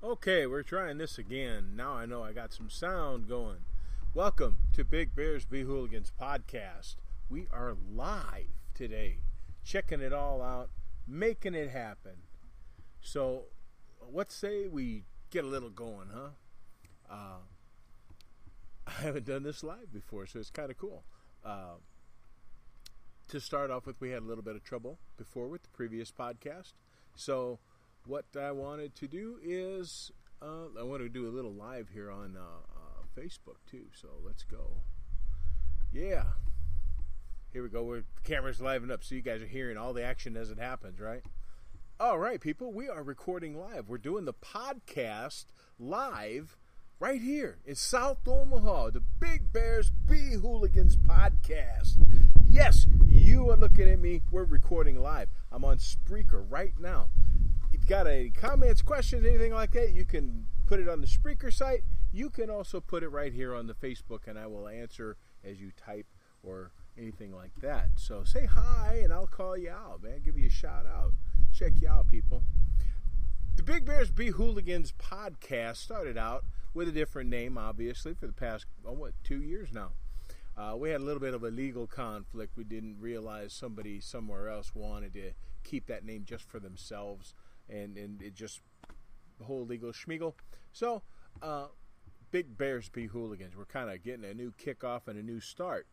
Okay, we're trying this again. Now I know I got some sound going. Welcome to Big Bears Beehooligans podcast. We are live today, checking it all out, making it happen. So, let's say we get a little going, huh? I haven't done this live before, so it's kind of cool. To start off with, we had a little bit of trouble before with the previous podcast. So, what I wanted to do is, I want to do a little live here on Facebook too. So let's go. Yeah. Here we go. The camera's livened up so you guys are hearing all the action as it happens, right? All right, people. We are recording live. We're doing the podcast live right here in South Omaha. The Big Bears Beehooligans podcast. Yes, you are looking at me. We're recording live. I'm on Spreaker right now. If you've got any comments, questions, anything like that, you can put it on the Spreaker site. You can also put it right here on the Facebook, and I will answer as you type or anything like that. So say hi, and I'll call you out, man. Give you a shout out. Check you out, people. The Big Bears Beehooligans podcast started out with a different name, obviously, for the past, 2 years now. We had a little bit of a legal conflict. We didn't realize somebody somewhere else wanted to keep that name just for themselves, and it just, the whole legal schmiegel. So, Big Bears Beehooligans. We're kind of getting a new kickoff and a new start.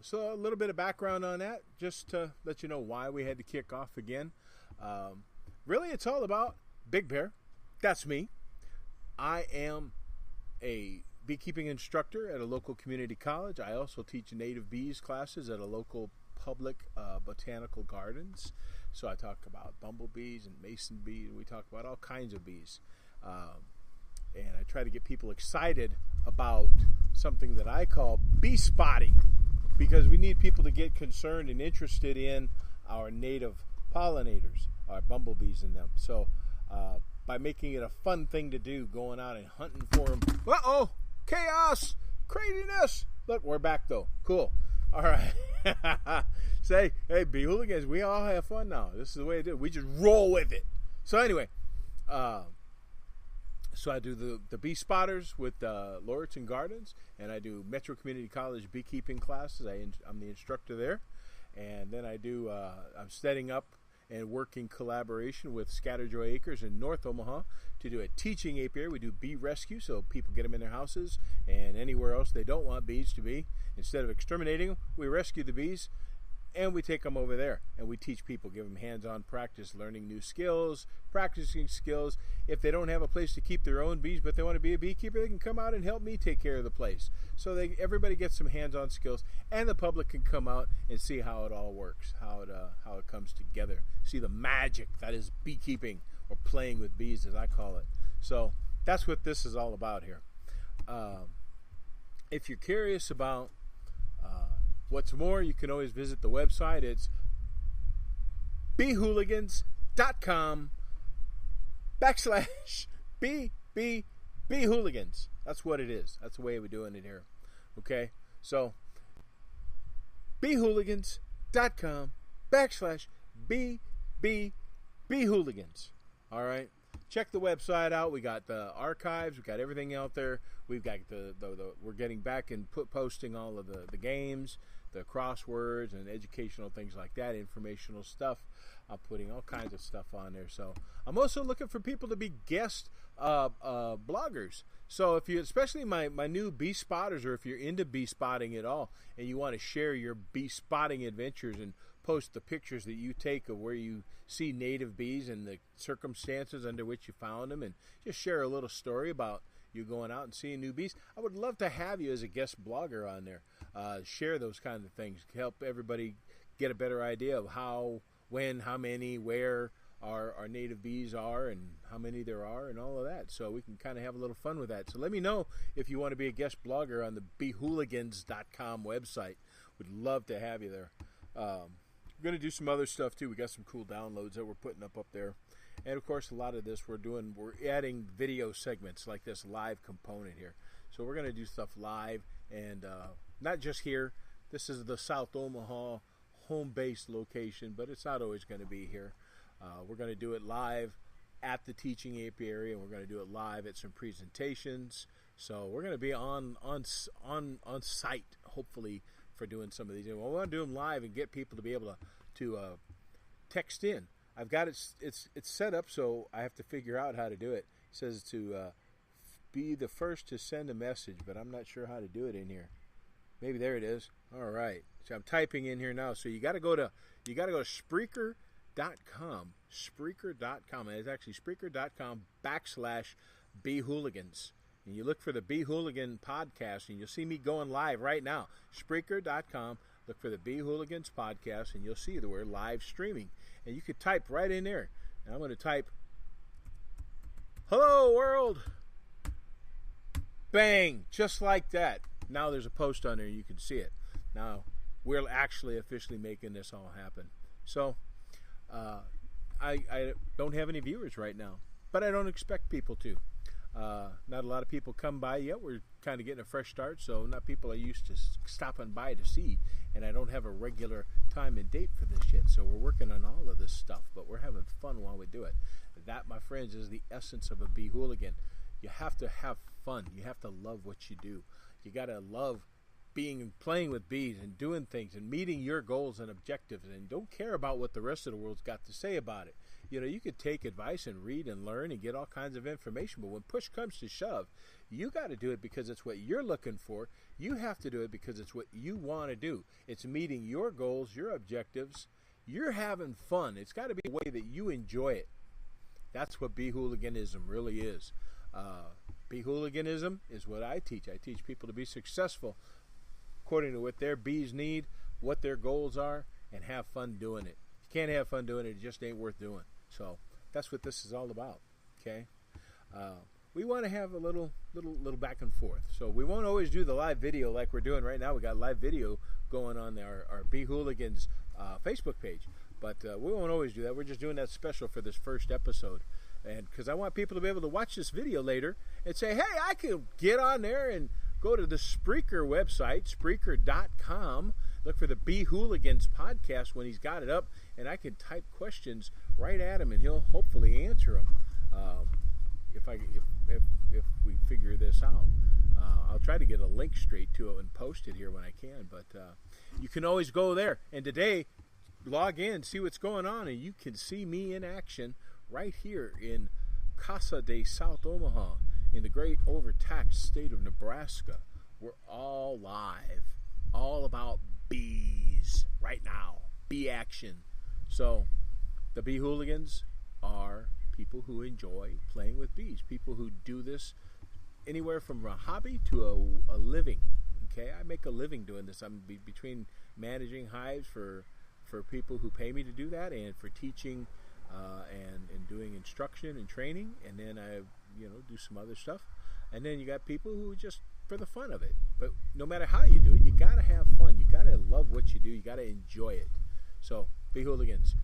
So a little bit of background on that, just to let you know why we had to kick off again. Really, it's all about Big Bear. That's me. I am a beekeeping instructor at a local community college. I also teach native bees classes at a local public botanical gardens. So I talk about bumblebees and mason bees. We talk about all kinds of bees. And I try to get people excited about something that I call bee spotting, because we need people to get concerned and interested in our native pollinators, our bumblebees in them. So by making it a fun thing to do, going out and hunting for them. Uh-oh! Chaos! Craziness! Look, we're back though. Cool. All right. Say, hey, Beehooligans, we all have fun now. This is the way to do it. We just roll with it. So anyway, so I do the bee spotters with Lauritsen Gardens, and I do Metro Community College beekeeping classes. I'm the instructor there. And then I'm setting up and working collaboration with Scatterjoy Acres in North Omaha to do a teaching apiary. We do bee rescue, so people get them in their houses and anywhere else they don't want bees to be. Instead of exterminating them, we rescue the bees and we take them over there and we teach people, give them hands-on practice, learning new skills, practicing skills. If they don't have a place to keep their own bees but they want to be a beekeeper, they can come out and help me take care of the place. So everybody gets some hands-on skills, and the public can come out and see how it all works, how it comes together, see the magic that is beekeeping, or playing with bees as I call it. So that's what this is all about here. If you're curious about what's more, you can always visit the website. It's beehooligans.com/beehooligans. That's what it is. That's the way we're doing it here. Okay? So, beehooligans.com/beehooligans. All right? Check the website out. We got the archives. We got everything out there. We've got we're getting back and posting all of the games, the crosswords, and educational things like that, informational stuff. I'm putting all kinds of stuff on there. So I'm also looking for people to be guest bloggers. So if you, especially my new bee spotters, or if you're into bee spotting at all and you want to share your bee spotting adventures and post the pictures that you take of where you see native bees and the circumstances under which you found them, and just share a little story about you going out and seeing new bees, I would love to have you as a guest blogger on there. Share those kinds of things, help everybody get a better idea of how, when, how many, where our native bees are, and how many there are, and all of that. So we can kind of have a little fun with that. So let me know if you want to be a guest blogger on the beehooligans.com website. Would love to have you there. We're going to do some other stuff too. We got some cool downloads that we're putting up there. And of course, a lot of this we're adding video segments like this live component here. So we're going to do stuff live, and not just here. This is the South Omaha home-based location, but it's not always going to be here. We're going to do it live at the teaching apiary, and we're going to do it live at some presentations. So we're going to be on site, hopefully, for doing some of these. And we want to do them live and get people to be able to text in. I've got it's set up, so I have to figure out how to do it. It says to be the first to send a message, but I'm not sure how to do it in here. Maybe there it is. All right. So I'm typing in here now. So you got to go to Spreaker.com. Spreaker.com. And it's actually Spreaker.com/Beehooligans. And you look for the Beehooligan podcast, and you'll see me going live right now. Spreaker.com. Look for the Beehooligans podcast, and you'll see the word live streaming. And you could type right in there. And I'm going to type, "Hello, world." Bang! Just like that. Now there's a post on there. You can see it. Now we're actually officially making this all happen. So I don't have any viewers right now, but I don't expect people to. Not a lot of people come by yet. We're kind of getting a fresh start, so not people are used to stopping by to see, and I don't have a regular time and date for this yet, so we're working on all of this stuff, but we're having fun while we do it. That, my friends, is the essence of a Beehooligan. You have to have fun. You have to love what you do. You got to love being and playing with bees and doing things and meeting your goals and objectives, and don't care about what the rest of the world's got to say about it. You know, you could take advice and read and learn and get all kinds of information, but when push comes to shove, you got to do it because it's what you're looking for. You have to do it because it's what you want to do. It's meeting your goals, your objectives. You're having fun. It's got to be a way that you enjoy it. That's what Beehooliganism really is. Beehooliganism is what I teach. I teach people to be successful according to what their bees need, what their goals are, and have fun doing it. If you can't have fun doing it, it just ain't worth doing. So that's what this is all about. Okay, we want to have a little back and forth. So we won't always do the live video like we're doing right now. We got live video going on our Beehooligans Facebook page, but we won't always do that. We're just doing that special for this first episode. And because I want people to be able to watch this video later and say, hey, I can get on there and go to the Spreaker website, Spreaker.com, look for the Beehooligans podcast when he's got it up, and I can type questions right at him, and he'll hopefully answer them if we figure this out. I'll try to get a link straight to it and post it here when I can, but you can always go there. And today, log in, see what's going on, and you can see me in action right here in Casa de South Omaha in the great overtaxed state of Nebraska. We're all live, all about bees right now, bee action. So the Beehooligans are people who enjoy playing with bees, people who do this anywhere from a hobby to a living. Okay, I make a living doing this. I'm between managing hives for people who pay me to do that, and for teaching and doing instruction and training, and then I do some other stuff, and then you got people who just for the fun of it. But no matter how you do it, you gotta have fun. You gotta love what you do. You gotta enjoy it. So Beehooligans,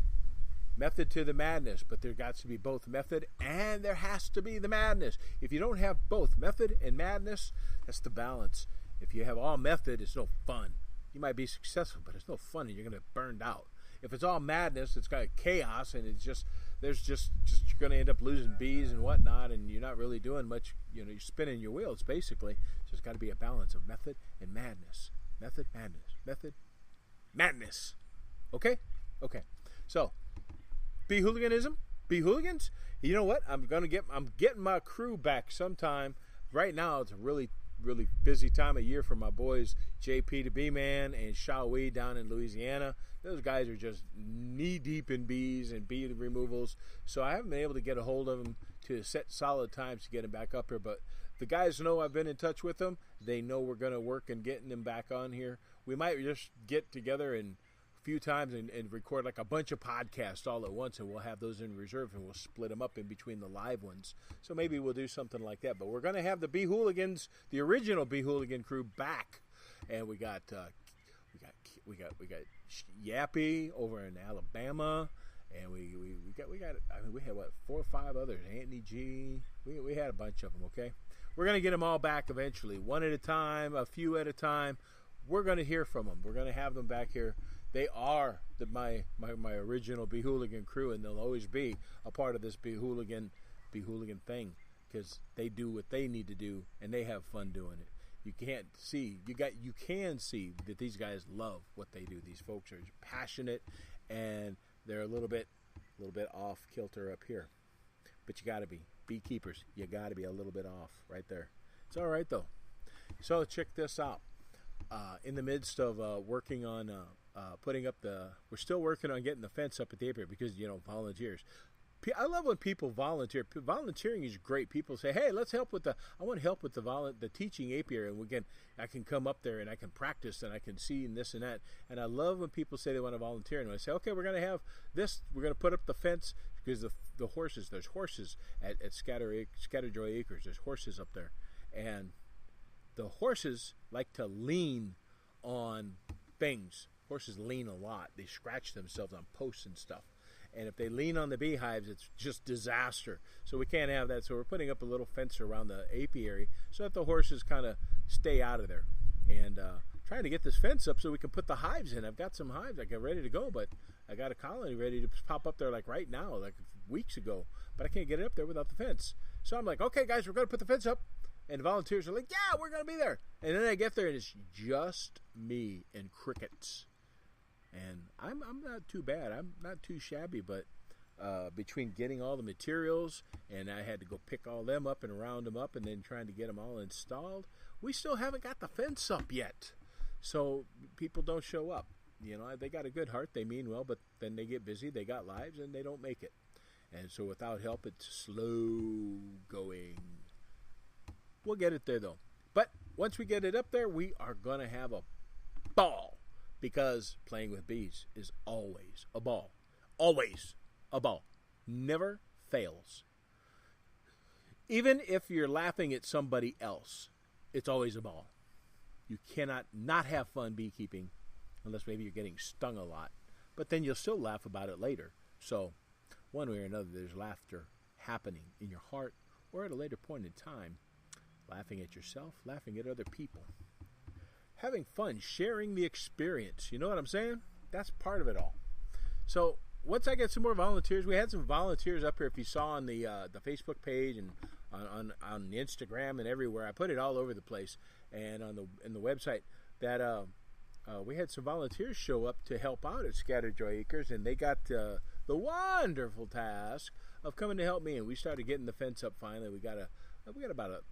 method to the madness, but there got to be both method and there has to be the madness. If you don't have both method and madness, that's the balance. If you have all method, it's no fun. You might be successful, but it's no fun, and you're gonna get burned out. If it's all madness, it's got chaos, and it's just you're going to end up losing bees and whatnot, and you're not really doing much. You're spinning your wheels, basically. So it's got to be a balance of method and madness. Method, madness. Method, madness. Okay? Okay. So, Beehooliganism? Beehooligans? You know what? I'm getting my crew back sometime. Right now, it's a really busy time of year for my boys, JP the Bee Man and Shawi down in Louisiana. Those guys are just knee-deep in bees and bee removals, so I haven't been able to get a hold of them to set solid times to get them back up here, but the guys know I've been in touch with them. They know we're going to work on getting them back on here. We might just get together a few times and record like a bunch of podcasts all at once, and we'll have those in reserve, and we'll split them up in between the live ones. So maybe we'll do something like that, but we're going to have the Beehooligans, the original Beehooligan crew, back, and we got Yappy over in Alabama, and we had what, 4 or 5 others, Anthony G. We had a bunch of them. Okay, we're gonna get them all back eventually, one at a time, a few at a time. We're gonna hear from them. We're gonna have them back here They are my original Beehooligan crew, and they'll always be a part of this Beehooligan thing, because they do what they need to do, and they have fun doing it. You can see that these guys love what they do. These folks are passionate, and they're a little bit off kilter up here. But you got to be beekeepers. You got to be a little bit off right there. It's all right though. So check this out. In the midst of working on putting up we're still working on getting the fence up at the apiary, because volunteers. I love when people volunteer. Volunteering is great. People say, "Hey, let's help with I want to help with the teaching apiary, and I can come up there and I can practice and I can see and this and that." And I love when people say they want to volunteer, and I say, "Okay, we're going to have this. We're going to put up the fence, because the horses. There's horses at Scatterjoy Acres. There's horses up there, and the horses like to lean on things. Horses lean a lot. They scratch themselves on posts and stuff. And if they lean on the beehives, it's just disaster. So we can't have that. So we're putting up a little fence around the apiary so that the horses kind of stay out of there. And trying to get this fence up so we can put the hives in. I've got some hives. I got ready to go, but I got a colony ready to pop up there like right now, like weeks ago. But I can't get it up there without the fence. So I'm like, okay, guys, we're going to put the fence up. And the volunteers are like, yeah, we're going to be there. And then I get there, and it's just me and crickets. And I'm not too bad. I'm not too shabby, but between getting all the materials, and I had to go pick all them up and round them up, and then trying to get them all installed, we still haven't got the fence up yet. So people don't show up. They got a good heart. They mean well, but then they get busy. They got lives, and they don't make it. And so without help, it's slow going. We'll get it there, though. But once we get it up there, we are going to have a ball. Because playing with bees is always a ball. Always a ball. Never fails. Even if you're laughing at somebody else, it's always a ball. You cannot not have fun beekeeping unless maybe you're getting stung a lot. But then you'll still laugh about it later. So one way or another, there's laughter happening in your heart or at a later point in time. Laughing at yourself, laughing at other people. Having fun, sharing the experience. You know what I'm saying? That's part of it all. So once I get some more volunteers, we had some volunteers up here. If you saw on the Facebook page and on Instagram and everywhere, I put it all over the place, and in the website that we had some volunteers show up to help out at Scatterjoy Acres, and they got the wonderful task of coming to help me, and we started getting the fence up finally. We got about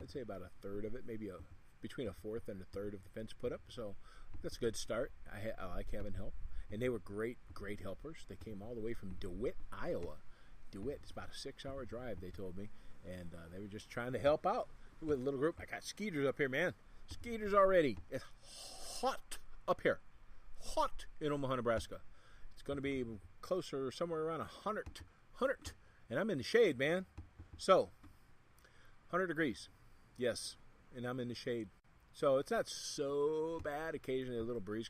I'd say about a third of it, maybe between a fourth and a third of the fence put up, so that's a good start. I like having help, and they were great helpers. They came all the way from DeWitt, Iowa. DeWitt, it's about a 6-hour drive, they told me, and they were just trying to help out with a little group. I got skeeters up here, man. Skeeters already. It's hot up here. Hot in Omaha, Nebraska. It's going to be closer, somewhere around 100, and I'm in the shade, man. So 100 degrees, yes. And I'm in the shade. So it's not so bad. Occasionally a little breeze